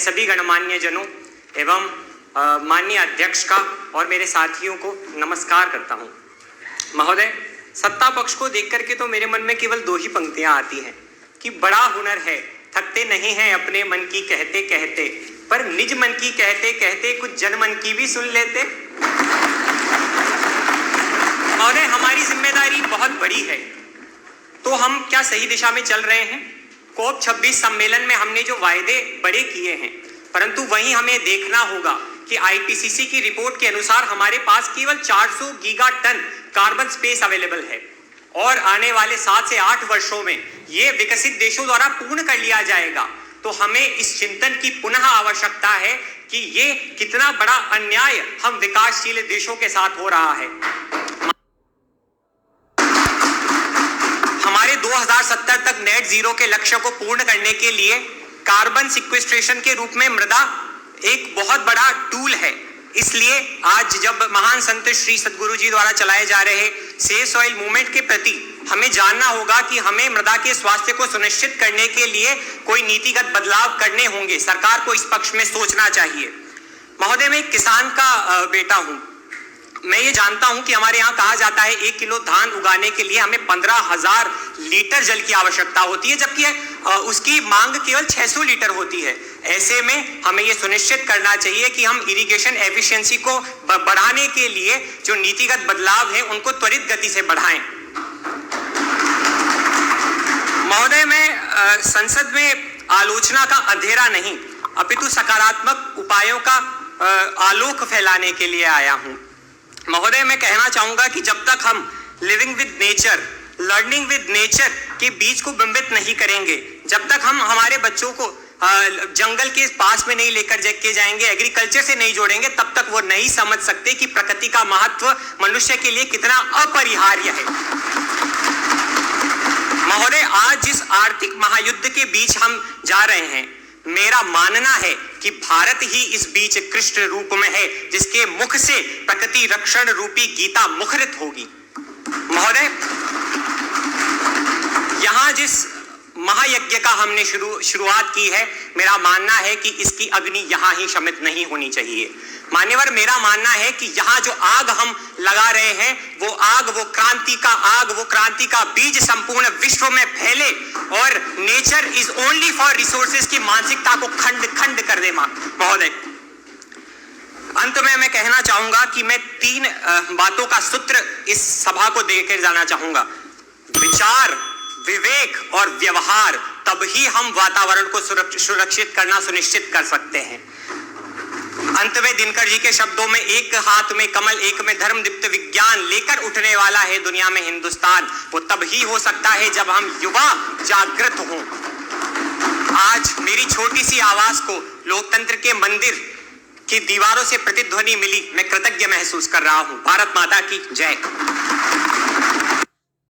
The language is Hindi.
सभी गणमान्य जनों एवं माननीय अध्यक्ष का और मेरे साथियों को नमस्कार करता हूं। महोदय, सत्ता पक्ष को देख करके तो मेरे मन में केवल दो ही पंक्तियां आती हैं कि बड़ा हुनर है, थकते नहीं हैं अपने मन की कहते कहते, पर निज मन की कहते कहते कुछ जन मन की भी सुन लेते। महोदय, हमारी जिम्मेदारी बहुत बड़ी है, तो हम क्या सही दिशा में चल रहे हैं? COP 26 सम्मेलन में हमने जो वायदे बड़े किए हैं, परंतु वहीं हमें देखना होगा कि IPCC की रिपोर्ट के अनुसार हमारे पास केवल 400 giga ton carbon space available है और आने वाले 7 से 8 वर्षों में ये विकसित देशों द्वारा पूर्ण कर लिया जाएगा। तो हमें इस चिंतन की पुनः आवश्यकता है कि ये कितना बड़ा अन्याय हम विकासशील देशों के साथ हो रहा है। हमारे 2070 तक नेट जीरो के लक्ष्य को पूर्ण करने के लिए कार्बन सिक्वेस्ट्रेशन के रूप में मृदा एक बहुत बड़ा टूल है। इसलिए आज जब महान संत श्री सद्गुरु जी द्वारा चलाए जा रहे सेव सॉइल मूवमेंट के प्रति हमें जानना होगा कि हमें मृदा के स्वास्थ्य को सुनिश्चित करने के लिए कोई नीतिगत बदलाव करने होंगे। सरकार को इस पक्ष में सोचना चाहिए। महोदय, मैं एक किसान का बेटा हूं। मैं ये जानता हूं कि हमारे यहाँ कहा जाता है 1 किलो धान उगाने के लिए हमें 15,000 लीटर जल की आवश्यकता होती है, जबकि उसकी मांग केवल 600 लीटर होती है। ऐसे में हमें ये सुनिश्चित करना चाहिए कि हम इरिगेशन एफिशिएंसी को बढ़ाने के लिए जो नीतिगत बदलाव है उनको त्वरित गति से बढ़ाएं। महोदय, मैं संसद में आलोचना का अंधेरा नहीं अपितु सकारात्मक उपायों का आलोक फैलाने के लिए आया हूं। महोदय, मैं कहना चाहूंगा कि जब तक हम living with nature, learning with nature के बीच को बिंबित नहीं करेंगे, जब तक हम हमारे बच्चों को जंगल के पास में नहीं लेकर के जाएंगे, एग्रीकल्चर से नहीं जोड़ेंगे, तब तक वो नहीं समझ सकते कि प्रकृति का महत्व मनुष्य के लिए कितना अपरिहार्य है। महोदय, आज जिस आर्थिक महायुद्ध के बीच हम जा रहे हैं, मेरा मानना है कि भारत ही इस बीच कृष्ण रूप में है, जिसके मुख से प्रकृति रक्षण रूपी गीता मुखरित होगी। महोदय, यहां जिस महायज्ञ का हमने शुरुआत की है, मेरा मानना है कि इसकी अग्नि यहां ही शमित नहीं होनी चाहिए। मान्यवर, मेरा मानना है कि यहाँ जो आग हम लगा रहे हैं, वो आग, वो क्रांति का आग, वो क्रांति का बीज संपूर्ण विश्व में फैले और nature is only for resources की मानसिकता को खंड खंड कर दे। महोदय, अंत में मैं कहना चाहूंगा कि मैं 3 बातों का सूत्र इस सभा को देकर जाना चाहूंगा। विचार, विवेक और व्यवहार, तब ही हम वातावरण को सुरक्षित करना सुनिश्चित कर सकते हैं। अंत में दिनकर जी के शब्दों में, एक हाथ में कमल एक में धर्म दीप्त विज्ञान लेकर उठने वाला है दुनिया में हिंदुस्तान। वो तब ही हो सकता है जब हम युवा जागृत हों। आज मेरी छोटी सी आवाज को लोकतंत्र के मंदिर की दीवारों से प्रतिध्वनि मिली, मैं कृतज्ञ महसूस कर रहा हूं। भारत माता की जय।